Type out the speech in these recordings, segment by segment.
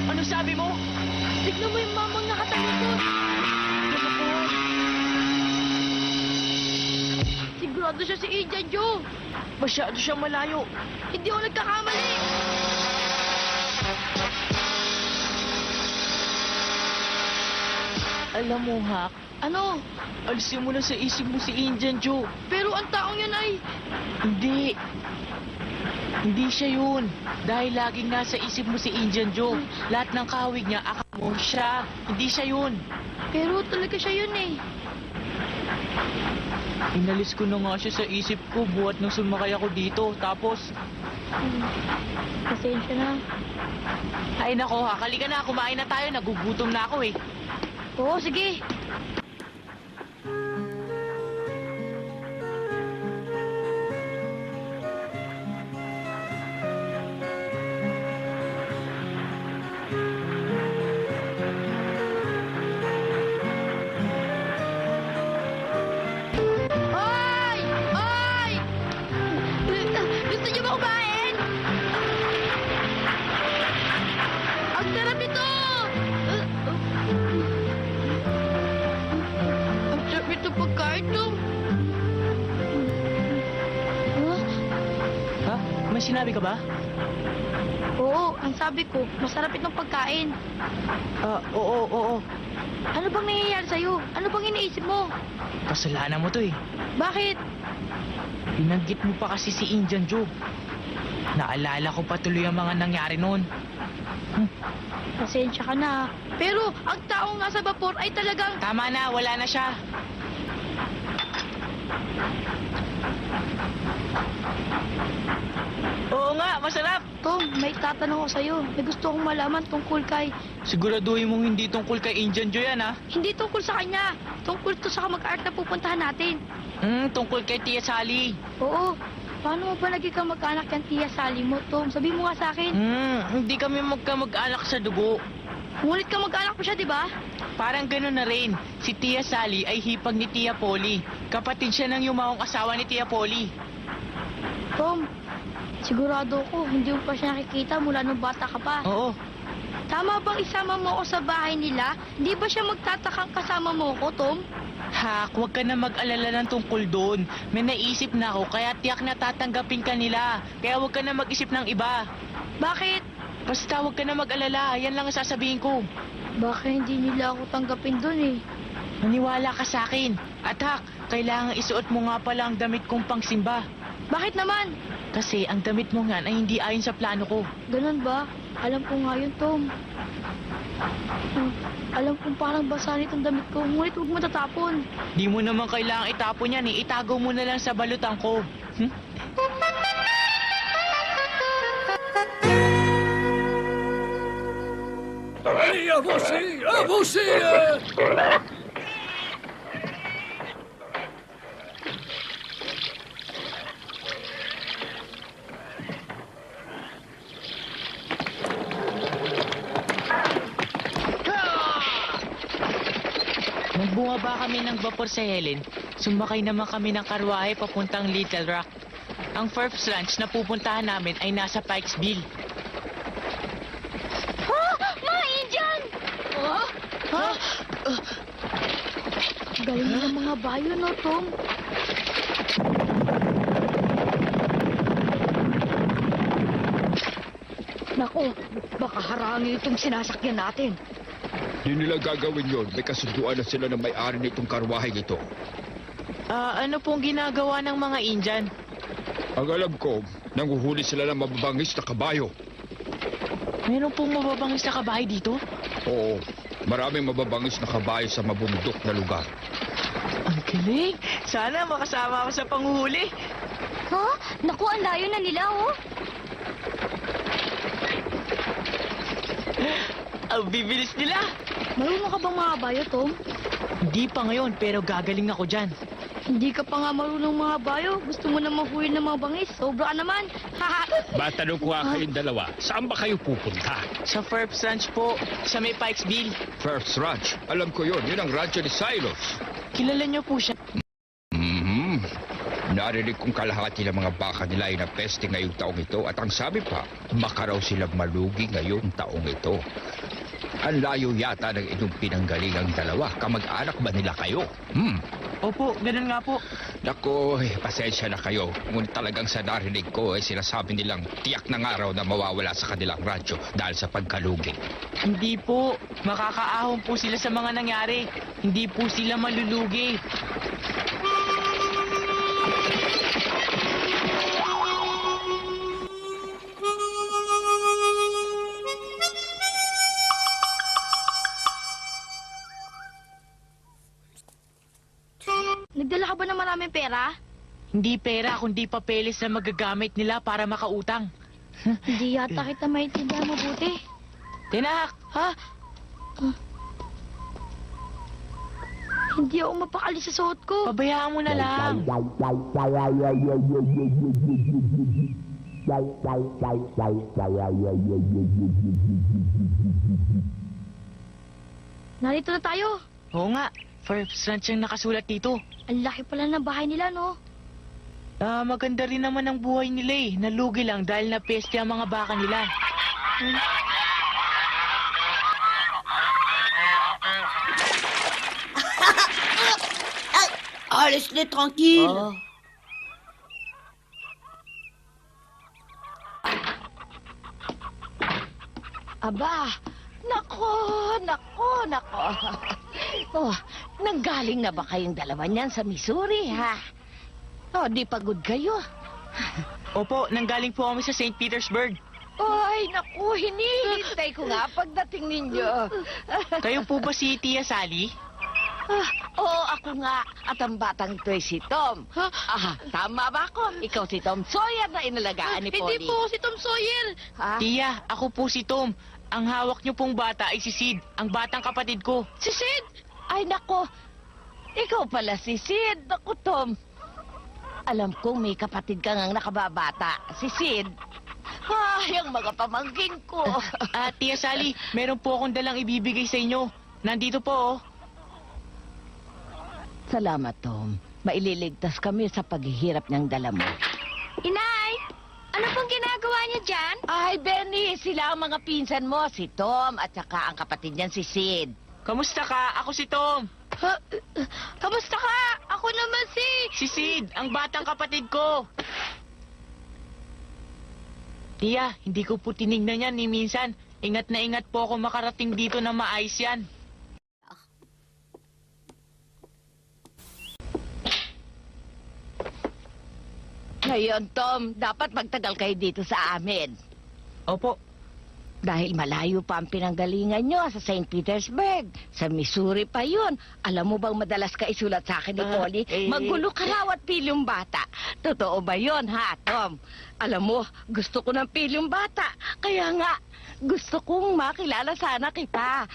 Ano sabi mo? Tignan mo yung mamang nakatalikod. Sigurado siya si Indian Joe. Masyado siyang malayo. Hindi ako nagkakamali. Alam mo, Hak, Ano? alisin mo na sa isip mo si Indian Joe. Pero ang taong yan ay... Hindi. Hindi siya yun. Dahil laging nasa isip mo si Indian Joe. Lahat ng kahawig niya, akala mo siya. Hindi siya yun. Pero talaga siya yun eh. Inalis ko na nga siya sa isip ko buhat nung sumakay ako dito. Tapos, Pasensya na. ay nako, Hak, halika na. Kumain na tayo. Nagugutom na ako eh. Oo, sige. Hoy! Hoy! Gusto niyo ba kumain? Ang sarap ito! Ang sarap ito pagkain to. Huh? Ha? May sinabi ka ba? Oo, ang sabi ko, masarap itong pagkain. Oo. Ano bang nangyayari sa'yo? Ano bang iniisip mo? Kasalanan mo to eh. Bakit? Binanggit mo pa kasi si Indian Joe. Naalala ko pa tuloy ang mga nangyari noon. Pasensya ka na. Pero ang taong nasa vapor ay talagang... Tama na, wala na siya. Oo nga, masarap. Tom, may tatanong ako sa'yo. May gusto kong malaman tungkol kay... Siguraduhin mong hindi tungkol kay Indian Joe yan, ha? Hindi tungkol sa kanya. Tungkol to sa kamag-art na pupuntahan natin. Tungkol kay Tia Sally. Oo. Paano mo ba naging kamag-anak yung Tia Sally mo, Tom? Sabi mo nga sa akin. Hindi kami magkamag-anak sa dugo. Ngunit kamag-anak mo siya, di ba? Parang gano'n na rin. Si Tia Sally ay hipag ni Tia Polly. Kapatid siya ng yumawang asawa ni Tia Polly. Tom, sigurado ko, hindi mo pa siya nakikita mula nung bata ka pa. Oo. Tama bang isama mo ako sa bahay nila? Di ba siya magtatakang kasama mo ko, Tom? Hak, huwag ka na mag-alala ng tungkol doon. May naisip na ako, kaya tiyak na tatanggapin ka nila. Kaya huwag ka na mag-isip ng iba. Bakit? Basta huwag ka na mag-alala, yan lang ang sasabihin ko. Baka hindi nila ako tanggapin doon eh. Maniwala ka sa akin. At Hak, kailangan isuot mo nga pala ang damit kong pangsimba. Bakit naman? Kasi ang damit mo nga ay hindi ayon sa plano ko. Ganun ba? Alam ko nga yun, Tom. Alam kong parang basa nitong damit ko, ngunit huwag mo tatapon. Di mo naman kailangang itapon yan eh. Itago mo na lang sa balutan ko. Allez, avancez! Avancez! Nung bumaba kami ng vapor sa Helen, sumakay naman kami ng karwahe papuntang Little Rock. Ang first lunch na pupuntahan namin ay nasa Pikesville. Mga Indian! Ha? Galing ng mga bayo, no, Tom? Nako, baka harangin itong sinasakyan natin. Di nila gagawin yon. May kasunduan na sila ng may-ari nitong karwahe nito. Ano pong ginagawa ng mga Indian? Ang alam ko, nanguhuli sila ng mababangis na kabayo. Meron pong mababangis na kabahay dito? Oo, maraming mababangis na kabayo sa mabundok na lugar. Ang galing! Sana makasama ako sa panghuhuli. Ha? Naku, ang layo na nila, oh. Ang bibilis nila! Marunong ka bang mga bayo, Tom? Hindi pa ngayon, pero gagaling ako dyan. Hindi ka pa nga marunong mga bayo. Gusto mo na mahuli ng mga bangis. Sobra ka naman. Matanong ko nga kayong dalawa, saan ba kayo pupunta? Sa First Ranch po, sa may Pikesville. First Ranch, alam ko yon. Yun ang rancho ni Silos. kilala niyo po siya. Mhm. Narinig kong kalahati ng mga baka nila ay napeste ngayong taong ito at ang sabi pa, baka raw silang malugi ngayong taong ito. Ang layo yata ng inyong pinanggalingang dalawa. Kamag-anak ba nila kayo? Opo, ganun nga po. Naku, pasensya na kayo. Ngunit talagang sa narinig ko ay sinasabi nilang tiyak ng araw na mawawala sa kanilang radyo dahil sa pagkalugi. Hindi po. Makakaahon po sila sa mga nangyari. Hindi po sila malulugi. Nagdala ka ba ng maraming pera? Hindi pera, kundi papeles na magagamit nila para makautang. Hindi yata kita maintindihan mabuti. Tinak! Ha? Hindi ako mapakali sa suot ko. Pabayaan mo na lang. Narito na tayo. Oo nga, first ranch ang nakasulat dito. Ang laki pala ng bahay nila, no? Maganda rin naman ang buhay nila eh. Nalugi lang dahil napeste ang mga baka nila. Ah, laisse-les tranquilles. Aba, nako. Oh, nanggaling na ba kayong dalawa niyan sa Missouri, ha? Oh, di pagod kayo. Opo, nanggaling po kami sa St. Petersburg. Ay, naku, hinihintay ko nga pagdating ninyo. Kayo po ba si Tia Sally? Oo, ako nga. At ang batang ito ay si Tom. Tama ba ako? Ikaw si Tom Sawyer na inalagaan ni Polly. Hindi po si Tom Sawyer. Ha? Tia, ako po si Tom. Ang hawak niyo pong bata ay si Sid, ang batang kapatid ko. Si Sid. Ay, nako. Ikaw pala si Sid. Naku, Tom. Alam kong may kapatid kang ang nakababata. Si Sid. Ay, ang mga pamangking ko. Tia Sally, meron po akong dalang ibibigay sa inyo. Nandito po, oh. Salamat, Tom. Maililigtas kami sa paghihirap niyang dala mo. Inay, ano pong ginagawa niyo dyan? Ay, Benny, sila ang mga pinsan mo. Si Tom at saka ang kapatid niyan si Sid. Kamusta ka? Ako si Tom. Kamusta ka? Ako naman Si Sid, ang batang kapatid ko. Tia, hindi ko po tinignan yan ni minsan. Ingat na ingat po ako makarating dito na maayos yan. Ngayon, Tom, dapat magtagal kayo dito sa amin. Opo. Dahil malayo pa ang pinanggalingan nyo sa St. Petersburg. Sa Missouri pa yun. Alam mo bang madalas ka isulat sa akin ni Polly? Magulo ka raw at pilyong bata. Totoo ba yun, ha, Tom? Alam mo, gusto ko ng pilyong bata. Kaya nga, gusto kong makilala sana kita.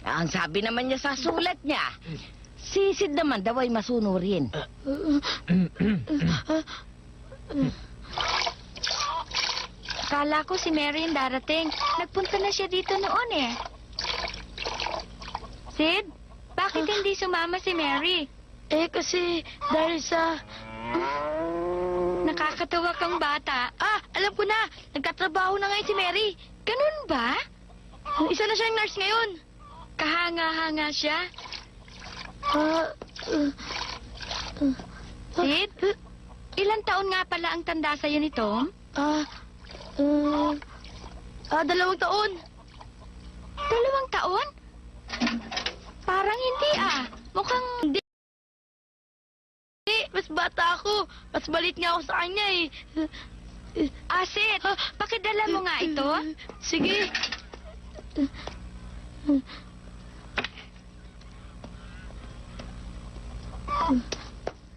Ang sabi naman niya sa sulat niya, sisid naman daw ay masunurin. Kala ko si Mary yung darating. Nagpunta na siya dito noon eh. Sid, bakit hindi sumama si Mary? Kasi dahil sa... Nakakatawa kang bata. Alam ko na. Nagtatrabaho na ngayon si Mary. Ganun ba? Isa na siyang nurse ngayon. Kahanga-hanga siya. Sid, ilang taon nga pala ang tanda sa'yo ni Tom? 2 taon. 2 taon? Parang hindi Mukhang hindi. Mas bata ako. Mas balit nga ako sa kanya eh. Sid, pakidala mo nga ito. Sige.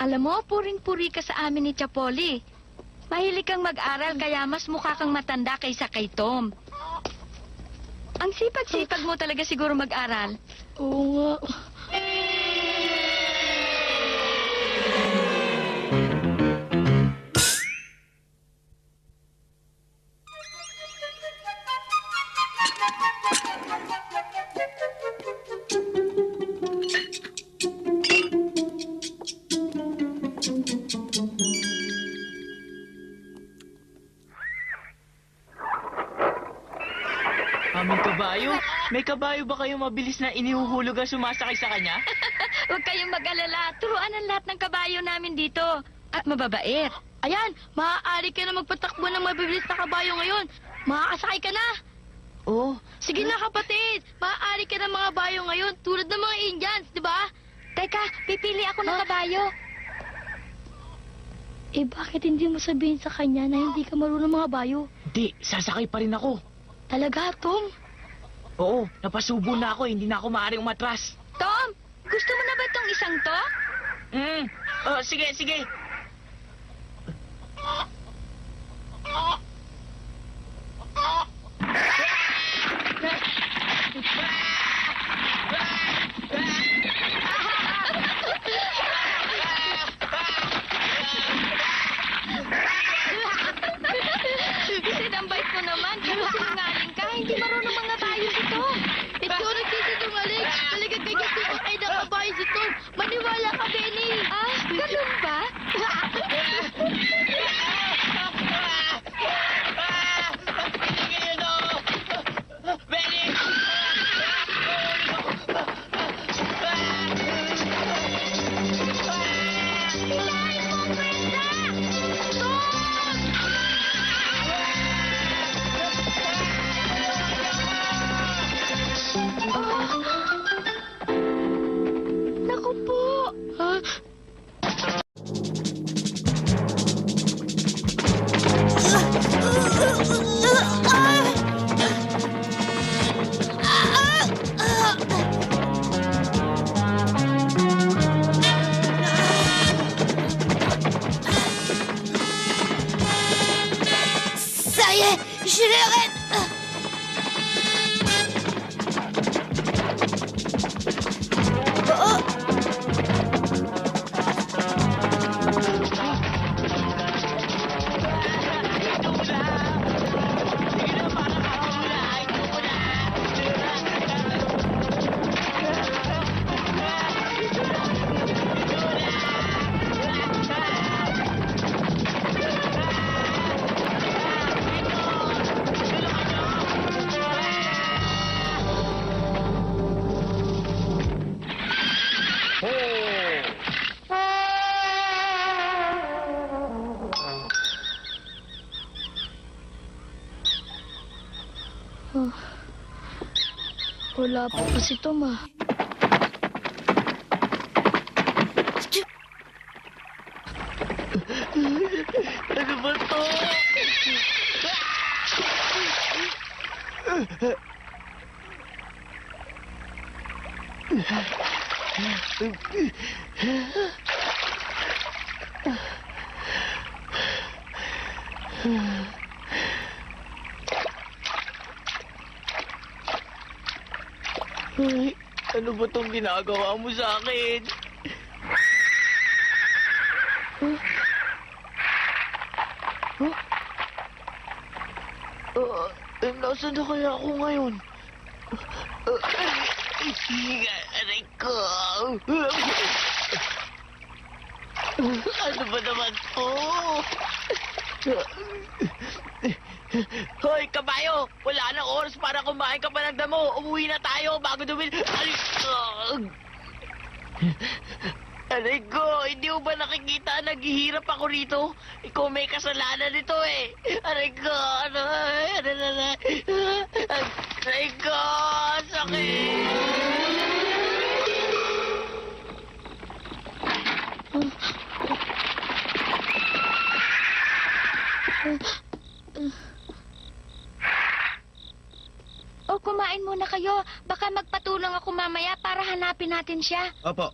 Alam mo, puring-puri ka sa amin ni Chapoli. Mahilig kang mag-aral kaya mas mukha kang matanda kaysa kay Tom. Ang sipag-sipag mo talaga siguro mag-aral. Oo nga. kaming kabayo. May kabayo ba kayo mabilis na inihuhulog ang sumasakay sa kanya? Huwag kayong mag-alala. Turuan ang lahat ng kabayo namin dito. At mababait. Ayan, maaari ka na magpatakbo ng mabibilis na kabayo ngayon. Makakasakay ka na. Oh, Sige na kapatid, maaari ka ng mga bayo ngayon tulad ng mga Indians, di ba? Teka, pipili ako ng kabayo. Eh bakit hindi mo sabihin sa kanya na hindi ka marunong mga bayo? di, sasakay pa rin ako. Talaga, Tom? Oo, napasubo na ako, hindi na ako maaaring umatras. Tom, gusto mo na ba itong isang to? Sige, sige. Sinambay ko naman, pero sinungaling ka. Hindi marunong mga tayo dito. Ito ang nagsisinungaling. Talaga ganyan sumakay ng kabayo si Tom. Maniwala ka, Benny. Ah, ganun ba? Naku po. Ha? Ça y est, je l'arrête. Wala pa po si Tom ah. Ano ba to? Ay, ano ba tong ginagawa mo sa akin? Nasaan na kaya ako ngayon? Aray ko. Ano ba naman to? Hoy, kabayo! Wala nang oras para kumain ka pa ng damo. Umuwi na tayo bago dumil... Aray ko! Aray ko! Hindi mo ba nakikita? Naghihirap ako rito. Ikaw may kasalanan nito eh. Aray ko! Ano? Aray ko! Sakit! O kumain muna kayo. Baka magpatulong ako mamaya para hanapin natin siya. Opo.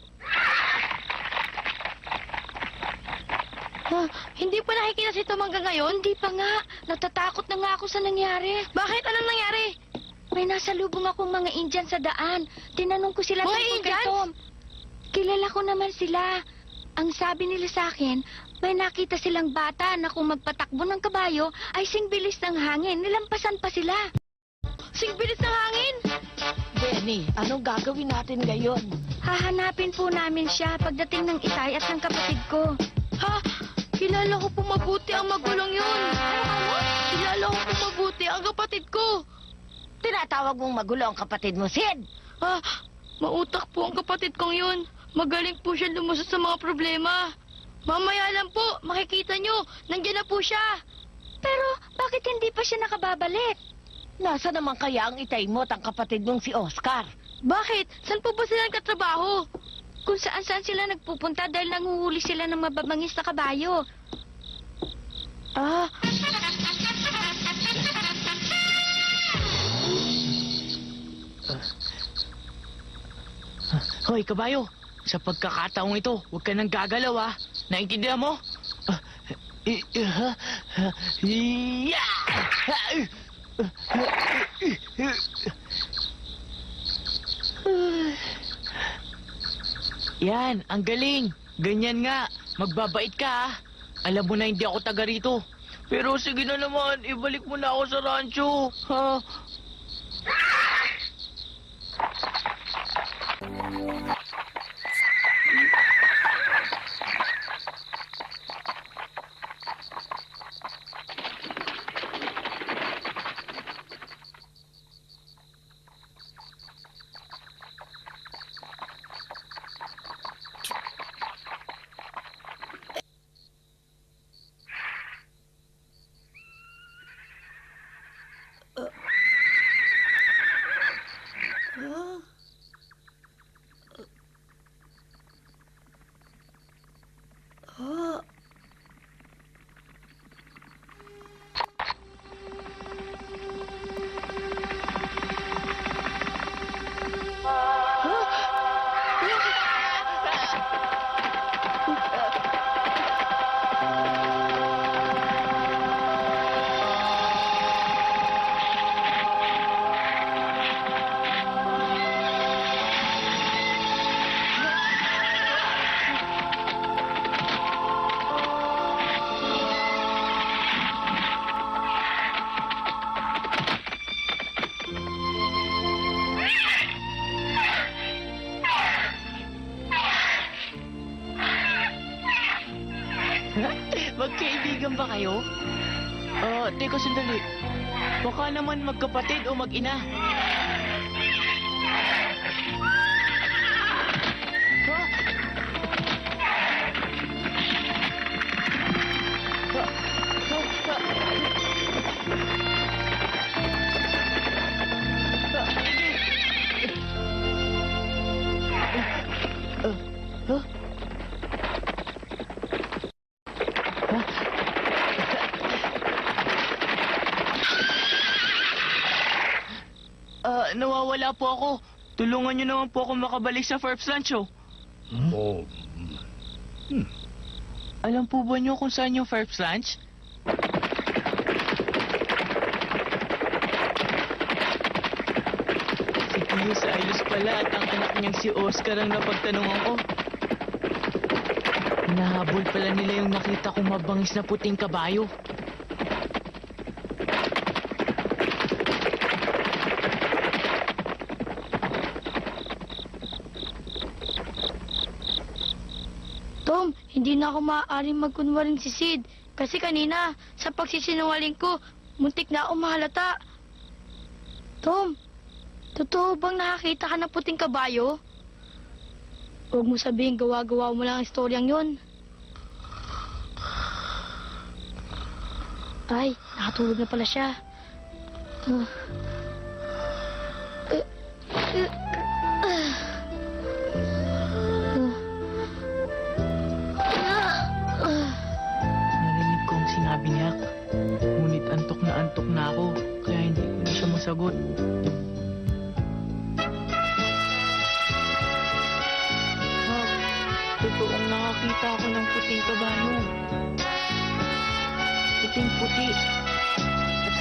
Hindi pa nakikita si Tom hanggang ngayon? Hindi pa nga. Natatakot na nga ako sa nangyari. Bakit? Anong nangyari? May nasalubong akong mga Indian sa daan. Tinanong ko sila Mga tungkol kay Indians? Tom. Kilala ko naman sila. Ang sabi nila sa akin, may nakita silang bata na kung magpatakbo ng kabayo ay singbilis ng hangin. Nilampasan pa sila. Singbilis ng hangin? Benny, anong gagawin natin ngayon? Hahanapin po namin siya pagdating ng itay at ng kapatid ko. Ha? Kilala ko po mabuti ang magulong yun. Kilala ko po mabuti ang kapatid ko. tinatawag mong magulo ang kapatid mo, Sid? Ah, mautak po ang kapatid kong yun. Magaling po siya lumusot sa mga problema. Mamaya lang po, makikita nyo, nandiyan na po siya. Pero bakit hindi pa siya nakababalik? Nasa naman kaya ang itay mo at ang kapatid mong si Oscar? Bakit? Saan po ba sila nagkatrabaho? Kung saan-saan sila nagpupunta dahil nanguhuli sila ng mababangis na kabayo. Ah, Hoy, kabayo. Sa pagkakataong ito, huwag ka nang gagalaw, ah. Naintindihan mo? Yan, ang galing. Ganyan nga. Magbabait ka, ah. Alam mo na hindi ako taga rito. Pero sige na naman, ibalik mo na ako sa rancho. Ha? Magkaibigan ba kayo? Teka sandali. Baka naman magkapatid o mag-ina. Nawawala po ako. Tulungan niyo naman po ako makabalik sa First Rancho. Oh, Alam po ba niyo kung saan yung First Ranch? Si Tio Silas pala at ang anak niyang si Oscar ang napagtanungan ko. Hinahabol pala nila yung nakita kong mabangis na puting kabayo. Tom, hindi na ako maaaring magkunwaring si Sid. Kasi kanina, sa pagsisinungaling ko, muntik na ako mahalata. Tom, totoo bang nakakita ka ng puting kabayo? Huwag mo sabihin gawa-gawa mo lang ang istoryang yun. Ay, nakatulog na pala siya. Narinig ko ang sinabi niya. Ngunit antok na ako. Kaya hindi ko na siya masagot. Totoong nakakita ako ng puting kabayo. Puting-puti. At